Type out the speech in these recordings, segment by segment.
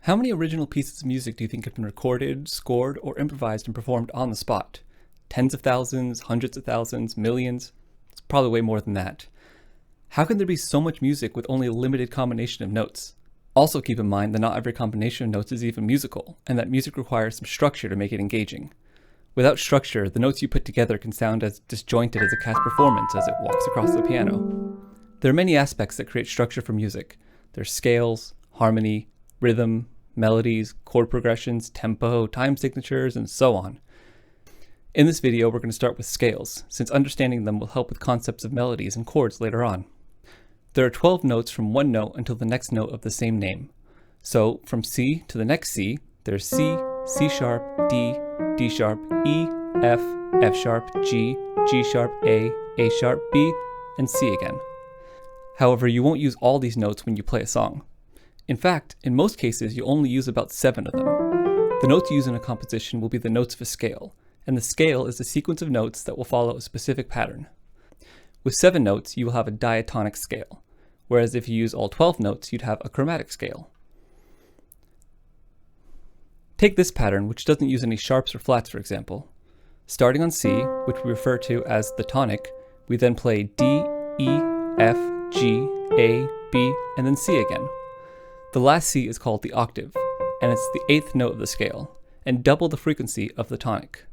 How many original pieces of music do you think have been recorded, scored, or improvised and performed on the spot? Tens of thousands, hundreds of thousands, millions? It's probably way more than that. How can there be so much music with only a limited combination of notes? Also keep in mind that not every combination of notes is even musical, and that music requires some structure to make it engaging. Without structure, the notes you put together can sound as disjointed as a cat's performance as it walks across the piano. There are many aspects that create structure for music. There's scales, harmony, rhythm, melodies, chord progressions, tempo, time signatures, and so on. In this video, we're going to start with scales, since understanding them will help with concepts of melodies and chords later on. There are 12 notes from one note until the next note of the same name. So, from C to the next C, there's C, C sharp, D, D sharp, E, F, F sharp, G, G sharp, A sharp, B, and C again. However, you won't use all these notes when you play a song. In fact, in most cases, you only use about 7 of them. The notes used in a composition will be the notes of a scale, and the scale is the sequence of notes that will follow a specific pattern. With 7 notes, you will have a diatonic scale, whereas if you use all 12 notes, you'd have a chromatic scale. Take this pattern, which doesn't use any sharps or flats, for example. Starting on C, which we refer to as the tonic, we then play D, E, F, G, A, B, and then C again. The last C is called the octave, and it's the 8th note of the scale, and double the frequency of the tonic.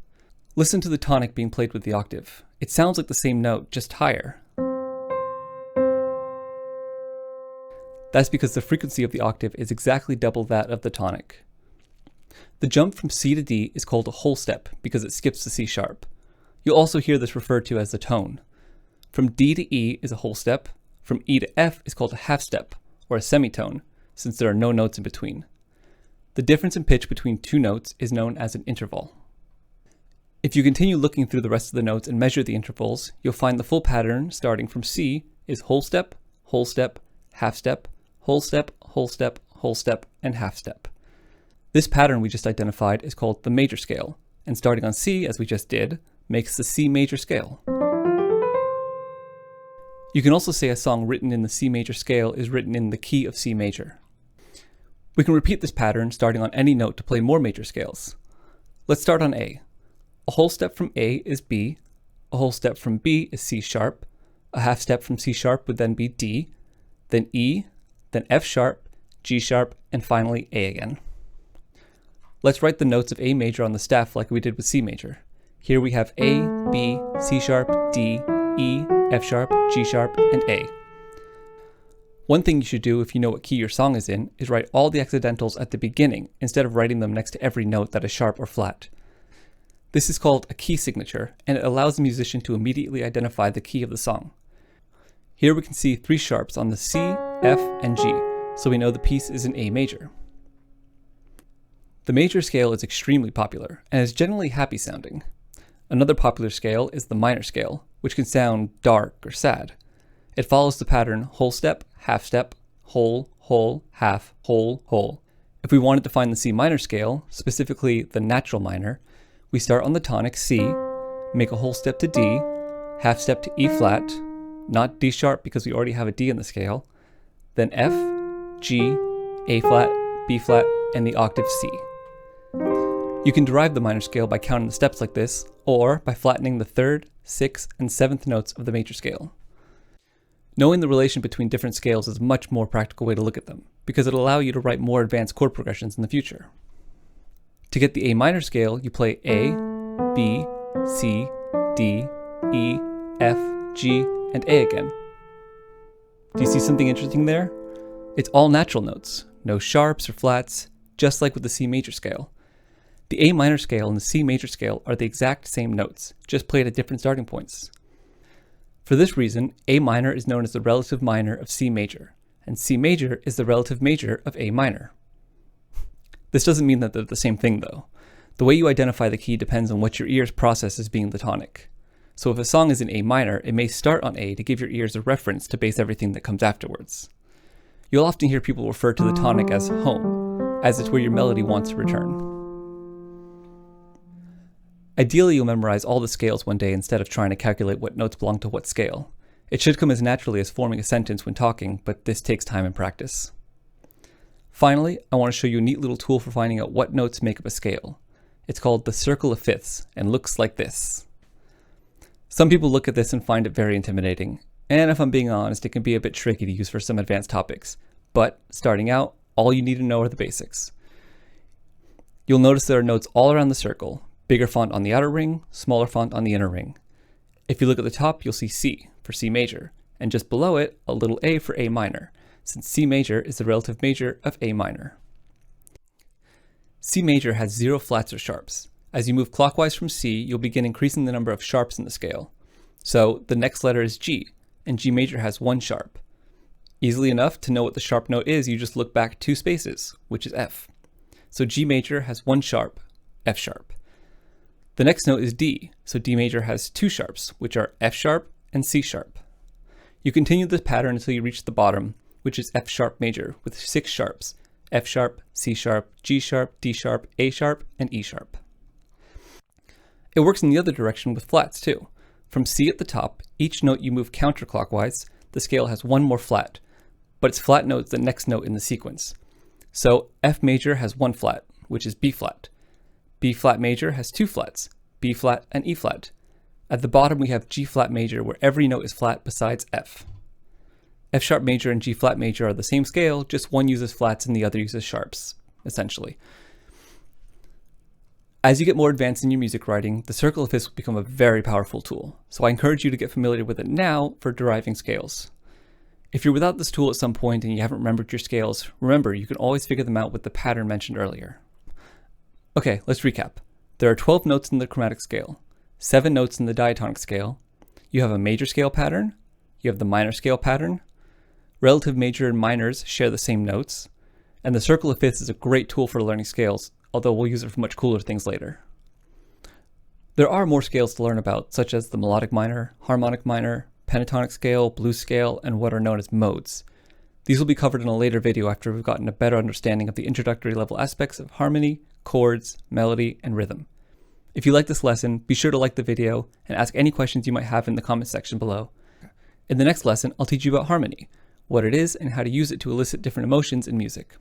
Listen to the tonic being played with the octave. It sounds like the same note, just higher. That's because the frequency of the octave is exactly double that of the tonic. The jump from C to D is called a whole step because it skips the C sharp. You'll also hear this referred to as the tone. From D to E is a whole step. From E to F is called a half step, or a semitone, since there are no notes in between. The difference in pitch between two notes is known as an interval. If you continue looking through the rest of the notes and measure the intervals, you'll find the full pattern starting from C is whole step, half step, whole step, whole step, whole step, and half step. This pattern we just identified is called the major scale, and starting on C, as we just did, makes the C major scale. You can also say a song written in the C major scale is written in the key of C major. We can repeat this pattern starting on any note to play more major scales. Let's start on A. A whole step from A is B, a whole step from B is C sharp, a half step from C sharp would then be D, then E, then F sharp, G sharp, and finally A again. Let's write the notes of A major on the staff like we did with C major. Here we have A, B, C sharp, D, E, F sharp, G sharp, and A. One thing you should do if you know what key your song is in is write all the accidentals at the beginning instead of writing them next to every note that is sharp or flat. This is called a key signature, and it allows the musician to immediately identify the key of the song. Here we can see 3 sharps on the C, F, and G, so we know the piece is in A major. The major scale is extremely popular, and is generally happy sounding. Another popular scale is the minor scale, which can sound dark or sad. It follows the pattern whole step, half step, whole, half, whole. If we wanted to find the C minor scale, specifically the natural minor, we start on the tonic C, make a whole step to D, half step to E flat, not D sharp because we already have a D in the scale, then F, G, A flat, B flat, and the octave C. You can derive the minor scale by counting the steps like this, or by flattening the 3rd, 6th, and 7th notes of the major scale. Knowing the relation between different scales is a much more practical way to look at them, because it'll allow you to write more advanced chord progressions in the future. To get the A minor scale, you play A, B, C, D, E, F, G, and A again. Do you see something interesting there? It's all natural notes, no sharps or flats, just like with the C major scale. The A minor scale and the C major scale are the exact same notes, just played at different starting points. For this reason, A minor is known as the relative minor of C major, and C major is the relative major of A minor. This doesn't mean that they're the same thing though. The way you identify the key depends on what your ears process as being the tonic. So if a song is in A minor, it may start on A to give your ears a reference to base everything that comes afterwards. You'll often hear people refer to the tonic as home, as it's where your melody wants to return. Ideally, you'll memorize all the scales one day instead of trying to calculate what notes belong to what scale. It should come as naturally as forming a sentence when talking, but this takes time and practice. Finally, I want to show you a neat little tool for finding out what notes make up a scale. It's called the circle of fifths and looks like this. Some people look at this and find it very intimidating, and if I'm being honest, it can be a bit tricky to use for some advanced topics. But starting out, all you need to know are the basics. You'll notice there are notes all around the circle, bigger font on the outer ring, smaller font on the inner ring. If you look at the top, you'll see C for C major, and just below it, a little a for A minor, since C major is the relative major of A minor. C major has 0 flats or sharps. As you move clockwise from C, you'll begin increasing the number of sharps in the scale. So the next letter is G, and G major has 1 sharp. Easily enough to know what the sharp note is, you just look back 2 spaces, which is F. So G major has 1 sharp, F sharp. The next note is D, so D major has 2 sharps, which are F sharp and C sharp. You continue this pattern until you reach the bottom, which is F sharp major, with 6 sharps, F sharp, C sharp, G sharp, D sharp, A sharp, and E sharp. It works in the other direction with flats too. From C at the top, each note you move counterclockwise, the scale has 1 more flat, but its flat note is the next note in the sequence. So F major has 1 flat, which is B flat. B flat major has 2 flats, B flat and E flat. At the bottom we have G flat major, where every note is flat besides F. F sharp major and G flat major are the same scale, just one uses flats and the other uses sharps, essentially. As you get more advanced in your music writing, the circle of fifths will become a very powerful tool, so I encourage you to get familiar with it now for deriving scales. If you're without this tool at some point and you haven't remembered your scales, remember you can always figure them out with the pattern mentioned earlier. Okay, let's recap. There are 12 notes in the chromatic scale, 7 notes in the diatonic scale. You have a major scale pattern, you have the minor scale pattern, relative major and minors share the same notes, and the circle of fifths is a great tool for learning scales, although we'll use it for much cooler things later. There are more scales to learn about, such as the melodic minor, harmonic minor, pentatonic scale, blues scale, and what are known as modes. These will be covered in a later video after we've gotten a better understanding of the introductory level aspects of harmony, chords, melody, and rhythm. If you like this lesson, be sure to like the video and ask any questions you might have in the comment section below. In the next lesson, I'll teach you about harmony, what it is, and how to use it to elicit different emotions in music.